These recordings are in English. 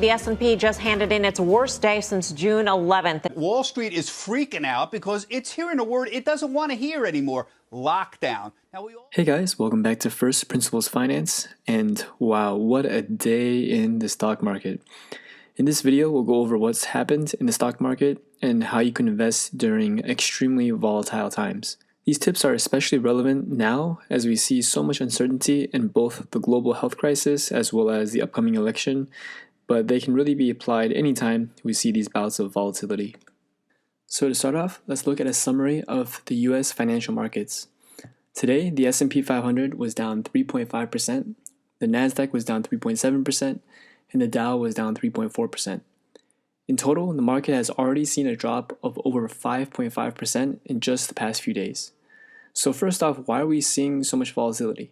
The S&P just handed in its worst day since June 11th. Wall Street is freaking out because it's hearing a word it doesn't want to hear anymore: lockdown. Hey guys, welcome back to First Principles Finance, and wow, what a day in the stock market. In this video, we'll go over what's happened in the stock market and how you can invest during extremely volatile times. These tips are especially relevant now as we see so much uncertainty in both the global health crisis as well as the upcoming election, but they can really be applied anytime we see these bouts of volatility. So to start off, let's look at a summary of the US financial markets. Today, the S&P 500 was down 3.5%, the Nasdaq was down 3.7%, and the Dow was down 3.4%. In total, the market has already seen a drop of over 5.5% in just the past few days. So first off, why are we seeing so much volatility?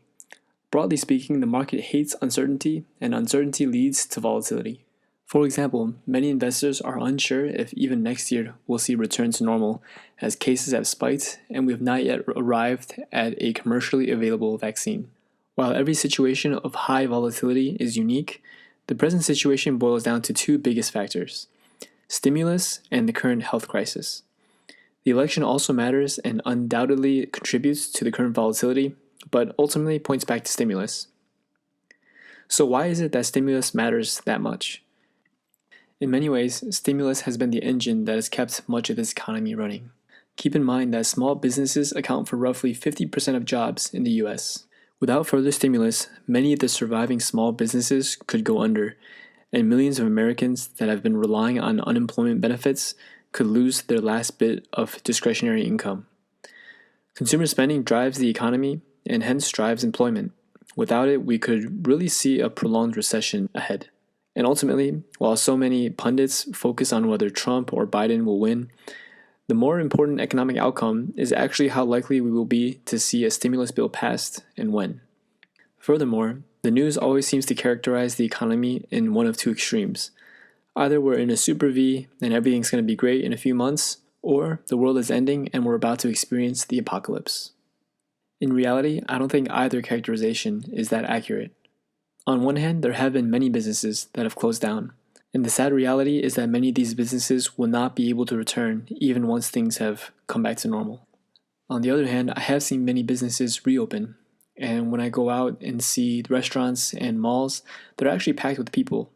Broadly speaking, the market hates uncertainty, and uncertainty leads to volatility. For example, many investors are unsure if even next year we'll see a return to normal, as cases have spiked and we have not yet arrived at a commercially available vaccine. While every situation of high volatility is unique, the present situation boils down to two biggest factors: stimulus and the current health crisis. The election also matters and undoubtedly contributes to the current volatility, but ultimately points back to stimulus. So why is it that stimulus matters that much? In many ways, stimulus has been the engine that has kept much of this economy running. Keep in mind that small businesses account for roughly 50% of jobs in the US. Without further stimulus, many of the surviving small businesses could go under, and millions of Americans that have been relying on unemployment benefits could lose their last bit of discretionary income. Consumer spending drives the economy and hence drives employment. Without it, we could really see a prolonged recession ahead. And ultimately, while so many pundits focus on whether Trump or Biden will win, the more important economic outcome is actually how likely we will be to see a stimulus bill passed and when. Furthermore, the news always seems to characterize the economy in one of two extremes. Either we're in a super V and everything's going to be great in a few months, or the world is ending and we're about to experience the apocalypse. In reality, I don't think either characterization is that accurate. On one hand, there have been many businesses that have closed down, and the sad reality is that many of these businesses will not be able to return even once things have come back to normal. On the other hand, I have seen many businesses reopen, and when I go out and see restaurants and malls, they're actually packed with people.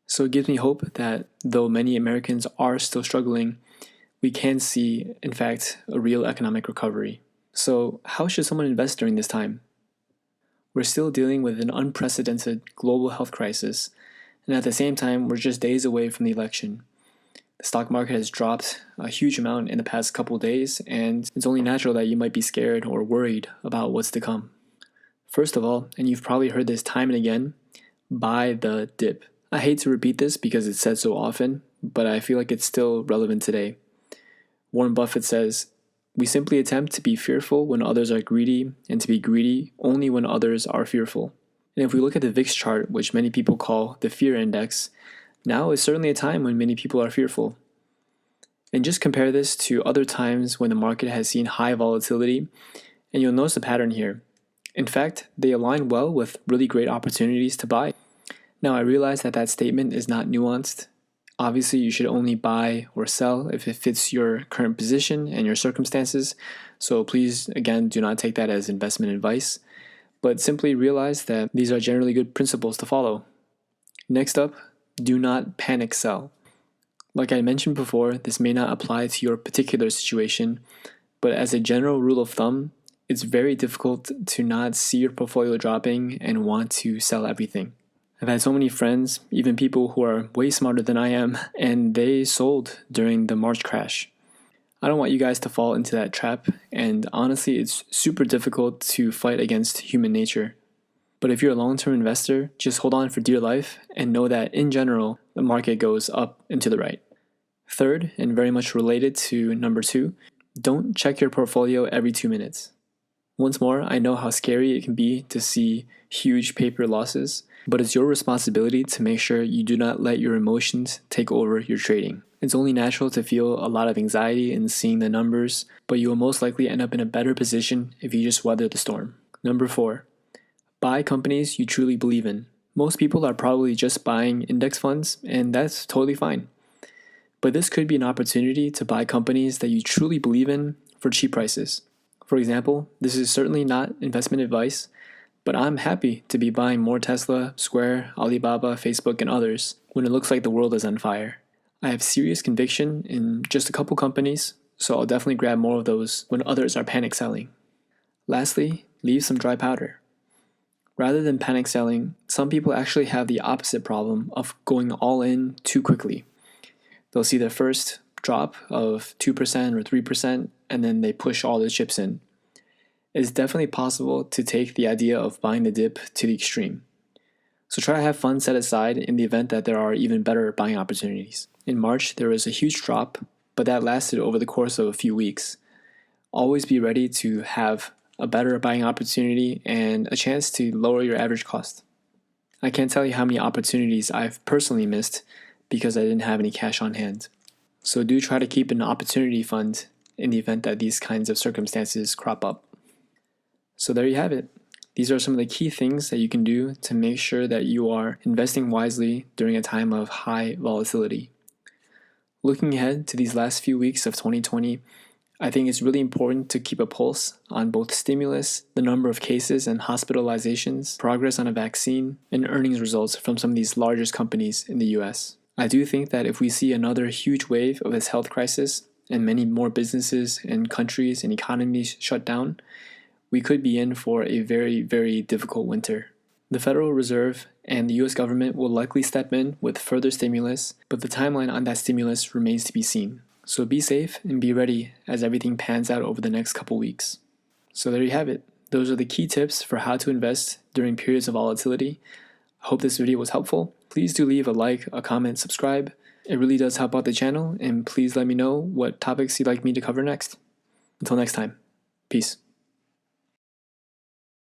So it gives me hope that though many Americans are still struggling, we can see, in fact, a real economic recovery. So how should someone invest during this time? We're still dealing with an unprecedented global health crisis, and at the same time, we're just days away from the election. The stock market has dropped a huge amount in the past couple days, and it's only natural that you might be scared or worried about what's to come. First of all, and you've probably heard this time and again, buy the dip. I hate to repeat this because it's said so often, but I feel like it's still relevant today. Warren Buffett says, "We simply attempt to be fearful when others are greedy, and to be greedy only when others are fearful." And if we look at the VIX chart, which many people call the fear index, now is certainly a time when many people are fearful. And just compare this to other times when the market has seen high volatility, and you'll notice a pattern here. In fact, they align well with really great opportunities to buy. Now, I realize that that statement is not nuanced. Obviously, you should only buy or sell if it fits your current position and your circumstances. So please, again, do not take that as investment advice, but simply realize that these are generally good principles to follow. Next up, do not panic sell. Like I mentioned before, this may not apply to your particular situation, but as a general rule of thumb, it's very difficult to not see your portfolio dropping and want to sell everything. I've had so many friends, even people who are way smarter than I am, and they sold during the March crash. I don't want you guys to fall into that trap, and honestly, it's super difficult to fight against human nature. But if you're a long-term investor, just hold on for dear life and know that in general, the market goes up and to the right. Third, and very much related to number 2, don't check your portfolio every 2 minutes. Once more, I know how scary it can be to see huge paper losses, but it's your responsibility to make sure you do not let your emotions take over your trading. It's only natural to feel a lot of anxiety in seeing the numbers, but you will most likely end up in a better position if you just weather the storm. Number 4, buy companies you truly believe in. Most people are probably just buying index funds, and that's totally fine. But this could be an opportunity to buy companies that you truly believe in for cheap prices. For example, this is certainly not investment advice, but I'm happy to be buying more Tesla, Square, Alibaba, Facebook, and others when it looks like the world is on fire. I have serious conviction in just a couple companies, so I'll definitely grab more of those when others are panic selling. Lastly, leave some dry powder. Rather than panic selling, some people actually have the opposite problem of going all in too quickly. They'll see their first drop of 2% or 3%, and then they push all the chips in. It's definitely possible to take the idea of buying the dip to the extreme. So try to have funds set aside in the event that there are even better buying opportunities. In March, there was a huge drop, but that lasted over the course of a few weeks. Always be ready to have a better buying opportunity and a chance to lower your average cost. I can't tell you how many opportunities I've personally missed because I didn't have any cash on hand. So do try to keep an opportunity fund in the event that these kinds of circumstances crop up. So there you have it. These are some of the key things that you can do to make sure that you are investing wisely during a time of high volatility. Looking ahead to these last few weeks of 2020, I think it's really important to keep a pulse on both stimulus, the number of cases and hospitalizations, progress on a vaccine, and earnings results from some of these largest companies in the US. I do think that if we see another huge wave of this health crisis and many more businesses and countries and economies shut down, we could be in for a very, very difficult winter. The Federal Reserve and the US government will likely step in with further stimulus, but the timeline on that stimulus remains to be seen. So be safe and be ready as everything pans out over the next couple weeks. So there you have it. Those are the key tips for how to invest during periods of volatility. I hope this video was helpful. Please do leave a like, a comment, subscribe. It really does help out the channel, and please let me know what topics you'd like me to cover next. Until next time, peace.